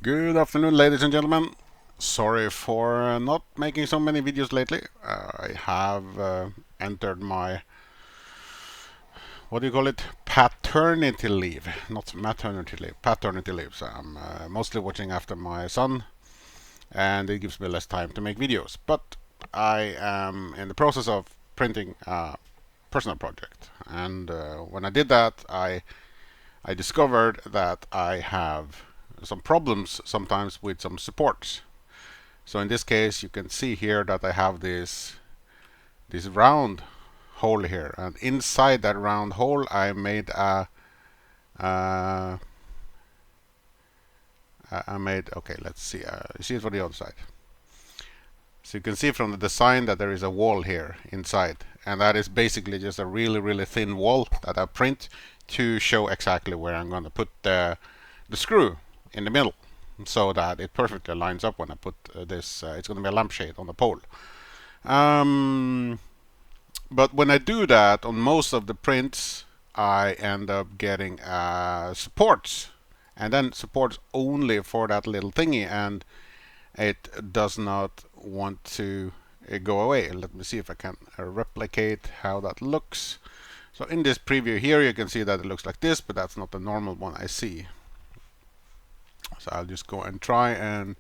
Good afternoon, ladies and gentlemen. Sorry for not making so many videos lately. I have entered my, what do you call it? Paternity leave. Not maternity leave, paternity leave. So I'm mostly watching after my son, and it gives me less time to make videos. But I am in the process of printing a personal project. And when I did that, I discovered that I have some problems sometimes with some supports. So in this case, you can see here that I have this round hole here, and inside that round hole, I made a okay. Let's see. You see it from the other side. So you can see from the design that there is a wall here inside, and that is basically just a really thin wall that I print to show exactly where I'm going to put the screw in the middle, so that it perfectly lines up when I put this. It's going to be a lampshade on the pole. But when I do that on most of the prints, I end up getting supports, and then supports only for that little thingy, and it does not want to go away. Let me see if I can replicate how that looks. So in this preview here, you can see that it looks like this, but that's not the normal one I see. So I'll just go and try and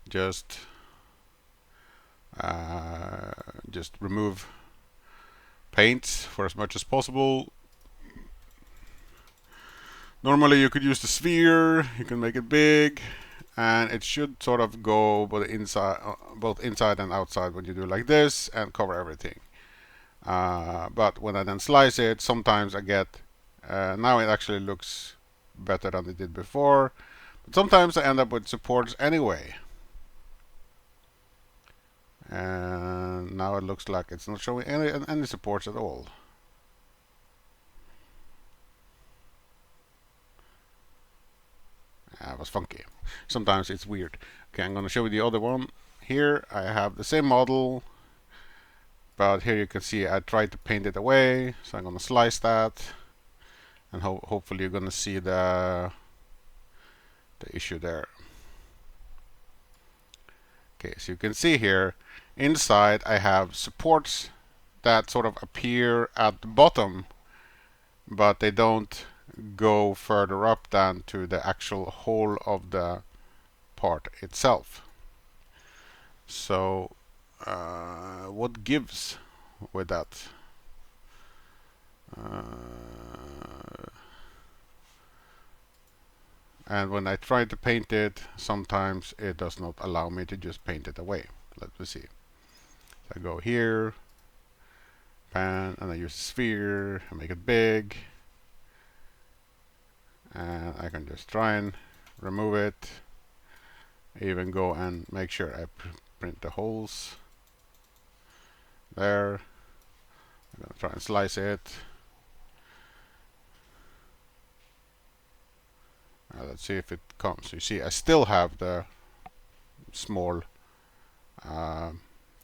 just remove paints for as much as possible. Normally you could use the sphere, you can make it big, and it should sort of go both inside and outside when you do like this and cover everything. But when I then slice it, sometimes I get, now it actually looks better than it did before, but sometimes I end up with supports anyway. And now it looks like it's not showing any supports at all. That was funky. Sometimes it's weird. Okay, I'm going to show you the other one. Here I have the same model, but here you can see I tried to paint it away. So I'm going to slice that, and hopefully you're going to see the issue there. Okay, so you can see here inside I have supports that sort of appear at the bottom, but they don't go further up than to the actual hole of the part itself. So what gives with that? And when I try to paint it, sometimes it does not allow me to just paint it away. Let me see. So I go here, pan, and I use the sphere, I make it big, and I can just try and remove it. Even go and make sure I print the holes there. I'm gonna try and slice it. Let's see if it comes. You see, I still have the small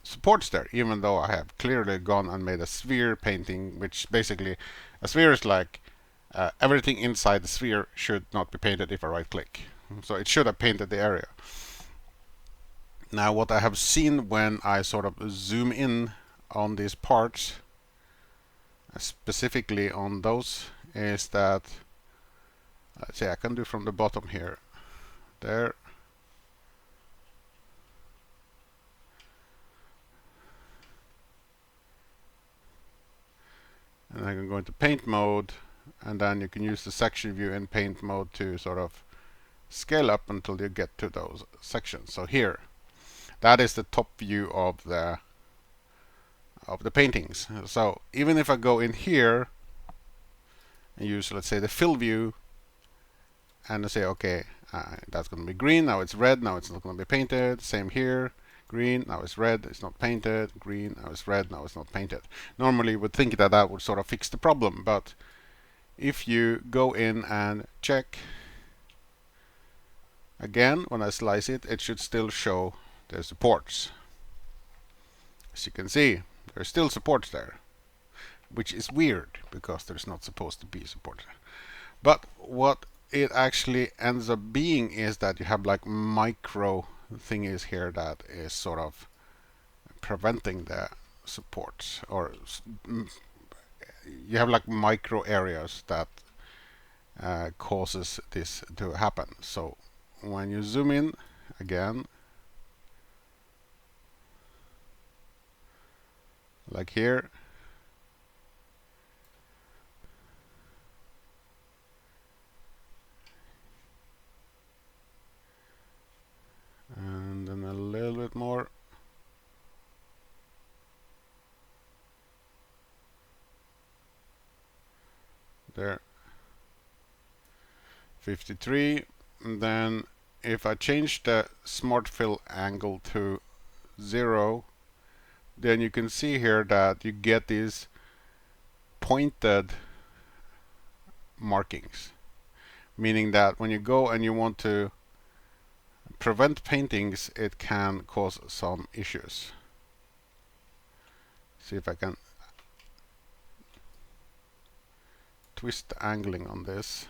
supports there, even though I have clearly gone and made a sphere painting, which basically a sphere is like everything inside the sphere should not be painted if I right click. So it should have painted the area. Now what I have seen when I sort of zoom in on these parts, specifically on those, is that, let's see, I can do from the bottom here, there. And I can go into paint mode, and then you can use the section view in paint mode to sort of scale up until you get to those sections. So here, that is the top view of the paintings. So even if I go in here and use, let's say, the fill view, and I say, okay, that's going to be green, now it's red, now it's not going to be painted. Same here, green, now it's red, it's not painted. Green, now it's red, now it's not painted. Normally you would think that that would sort of fix the problem, but if you go in and check again, when I slice it, it should still show the supports. As you can see, there's still supports there, which is weird because there's not supposed to be supports. But what it actually ends up being is that you have like micro thingies here that is sort of preventing the supports, or you have like micro areas that causes this to happen. So when you zoom in again, like here, and then a little bit more, there, 53. And then if I change the smart fill angle to 0, then you can see here that you get these pointed markings, meaning that when you go and you want to prevent paintings, it can cause some issues. See if I can twist the angling on this.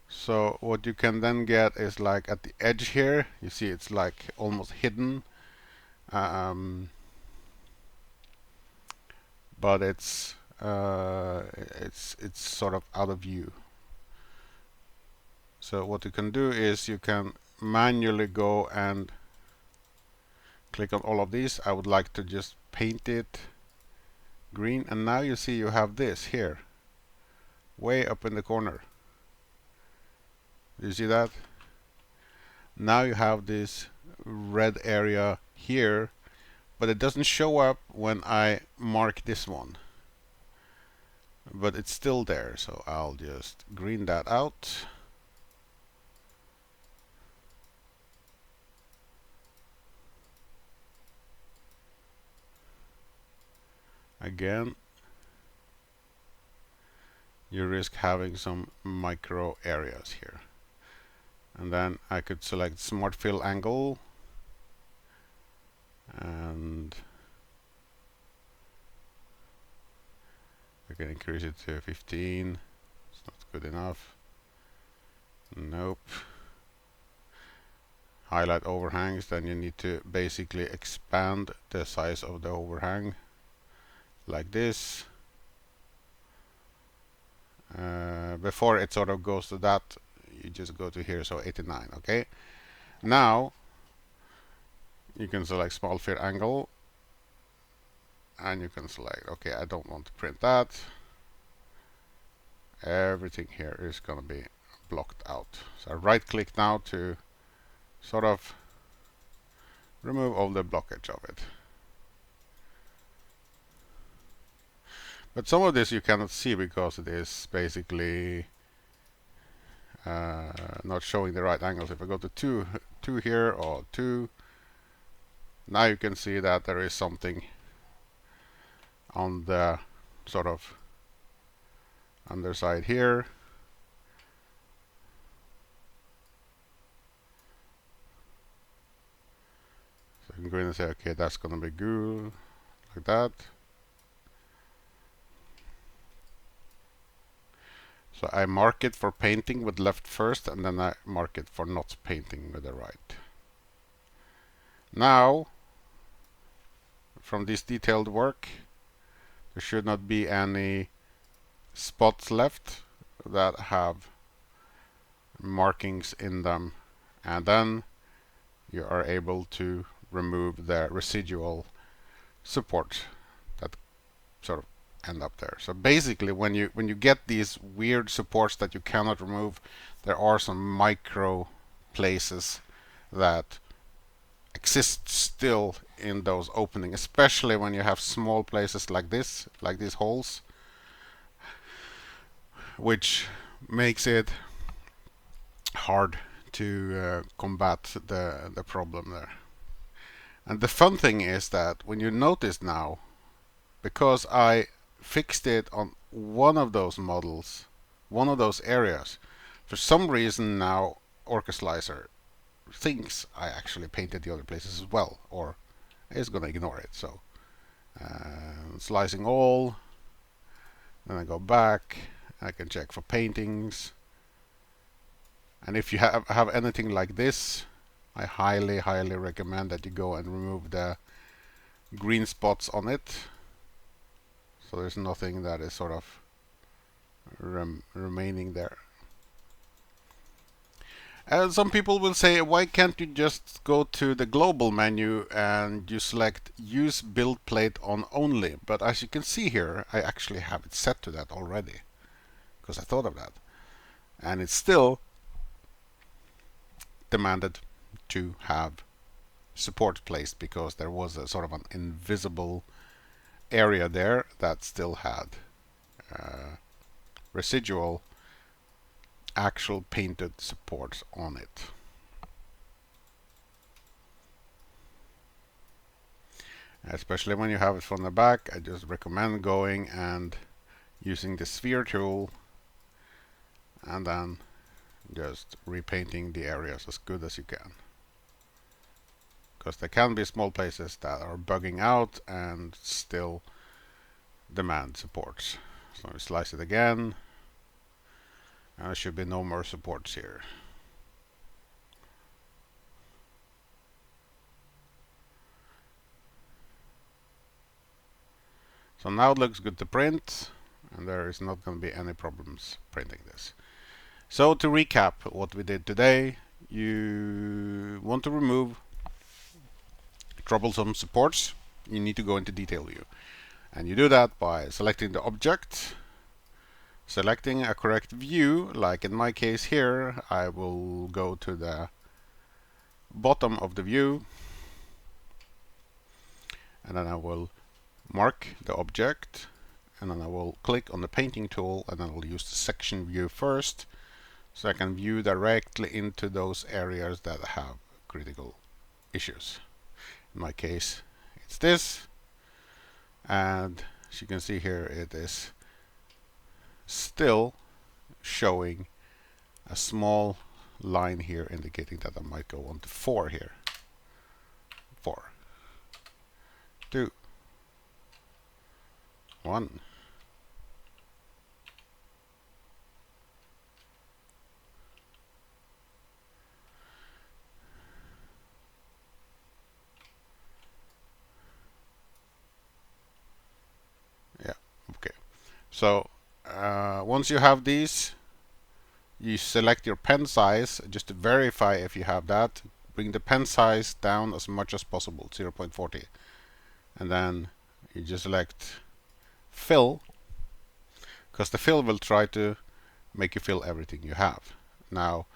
So what you can then get is like at the edge here, you see it's like almost hidden, but it's sort of out of view. So what you can do is you can manually go and click on all of these. I would like to just paint it green, and now you see you have this here way up in the corner. Do you see that? Now you have this red area here, but it doesn't show up when I mark this one, but it's still there. So I'll just green that out. Again, you risk having some micro areas here. And then I could select smart fill angle, and I can increase it to 15. It's not good enough. Nope. Highlight overhangs, then you need to basically expand the size of the overhang like this. Before it sort of goes to that, you just go to here, so 89. Okay, now you can select small fill angle, and you can select, okay, I don't want to print that. Everything here is going to be blocked out. So I right click now to sort of remove all the blockage of it. But some of this you cannot see because it is basically not showing the right angles. If I go to 2 here, or 2, now you can see that there is something on the sort of underside here. So you can go in and say, okay, that's going to be good, like that. So I mark it for painting with left first, and then I mark it for not painting with the right. Now, from this detailed work, there should not be any spots left that have markings in them, and then you are able to remove the residual support that sort of end up there. So basically, when you get these weird supports that you cannot remove, there are some micro places that exist still in those openings, especially when you have small places like this, like these holes, which makes it hard to combat the problem there. And the fun thing is that when you notice now, because I fixed it on one of those models, one of those areas, for some reason now Orca Slicer thinks I actually painted the other places as well, or is going to ignore it. So slicing all, Then I go back. I can check for paintings. And if you have anything like this, I highly recommend that you go and remove the green spots on it. So there's nothing that is sort of remaining there. And some people will say, why can't you just go to the global menu and you select use build plate on only? But as you can see here, I actually have it set to that already because I thought of that. And it's still demanded to have support placed because there was a sort of an invisible area there that still had residual actual painted supports on it. Especially when you have it from the back, I just recommend going and using the sphere tool and then just repainting the areas as good as you can. Because there can be small places that are bugging out and still demand supports. So we slice it again, and there should be no more supports here. So now it looks good to print, and there is not going to be any problems printing this. So to recap what we did today, you want to remove troublesome supports. You need to go into detail view, and you do that by selecting the object, selecting a correct view. Like in my case here, I will go to the bottom of the view, and then I will mark the object, and then I will click on the painting tool, and then I will use the section view first, so I can view directly into those areas that have critical issues. In my case, it's this, and as you can see here, it is still showing a small line here indicating that I might go on to 4 here. 4, 2, 1. Yeah, okay. So once you have these, you select your pen size just to verify if you have that. Bring the pen size down as much as possible, 0.40. And then you just select fill, because the fill will try to make you fill everything you have. Now,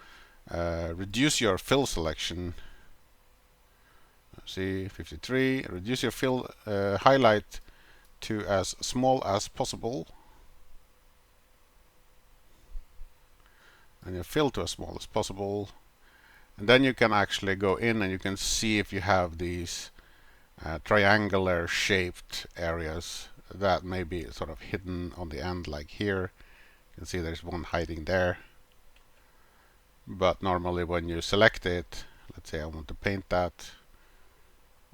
reduce your fill selection. See, 53. Reduce your fill highlight to as small as possible, and your fill to as small as possible. And then you can actually go in and you can see if you have these triangular shaped areas that may be sort of hidden on the end, like here. You can see there's one hiding there. But normally when you select it, let's say I want to paint that,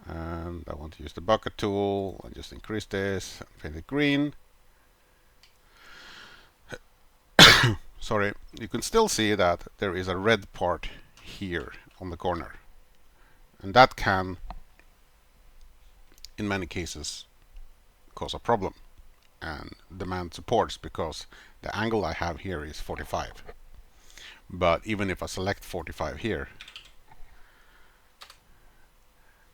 and I want to use the bucket tool and just increase this and paint it green. Sorry, you can still see that there is a red part here on the corner, and that can in many cases cause a problem and demand supports because the angle I have here is 45. But even if I select 45 here,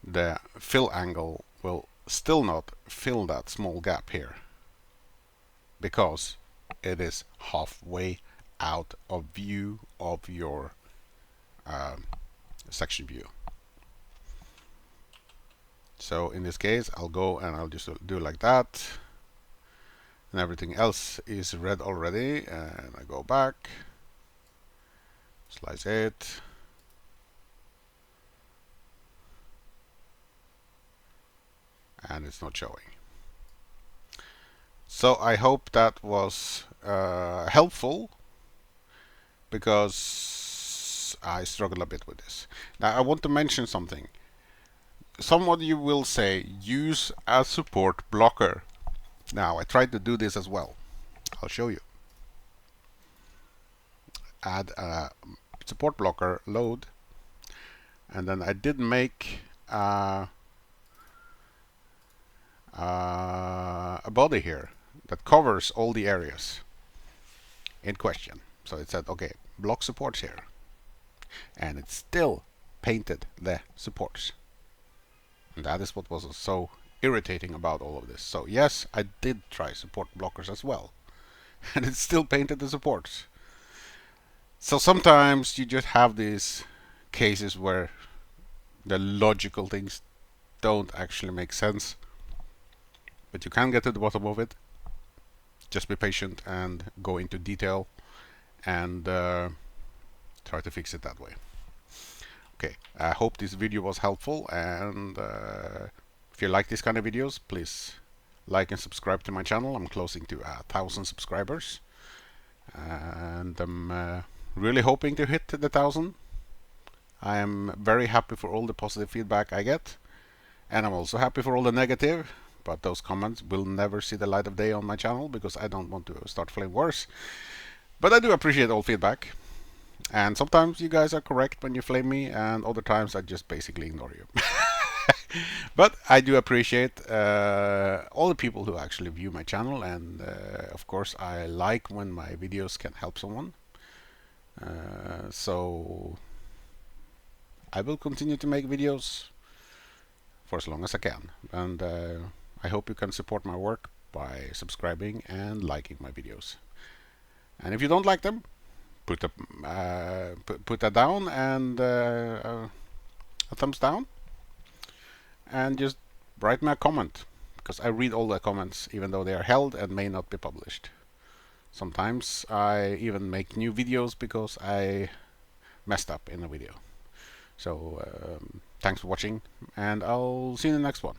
the fill angle will still not fill that small gap here because it is halfway out of view of your section view. So in this case, I'll go and I'll just do like that, and everything else is red already, and I go back, slice it, and it's not showing. So I hope that was helpful, because I struggle a bit with this. Now I want to mention something. Some of you will say use a support blocker. Now I tried to do this as well, I'll show you. Add a support blocker load, and then I did make a body here that covers all the areas in question. So it said, okay, block supports here, and it still painted the supports. And that is what was so irritating about all of this. So yes, I did try support blockers as well, and it still painted the supports. So sometimes you just have these cases where the logical things don't actually make sense, but you can get to the bottom of it. Just be patient and go into detail and try to fix it that way. Okay, I hope this video was helpful, and if you like these kind of videos, please like and subscribe to my channel. I'm closing to 1,000 subscribers, and I'm really hoping to hit the 1,000. I am very happy for all the positive feedback I get, and I'm also happy for all the negative, but those comments will never see the light of day on my channel because I don't want to start flame wars. But I do appreciate all feedback. And sometimes you guys are correct when you flame me, and other times I just basically ignore you. But I do appreciate all the people who actually view my channel, and of course I like when my videos can help someone. So I will continue to make videos for as long as I can, and I hope you can support my work by subscribing and liking my videos. And if you don't like them, put that down, and a thumbs down, and just write me a comment, because I read all the comments even though they are held and may not be published. Sometimes I even make new videos because I messed up in a video. So thanks for watching, and I'll see you in the next one.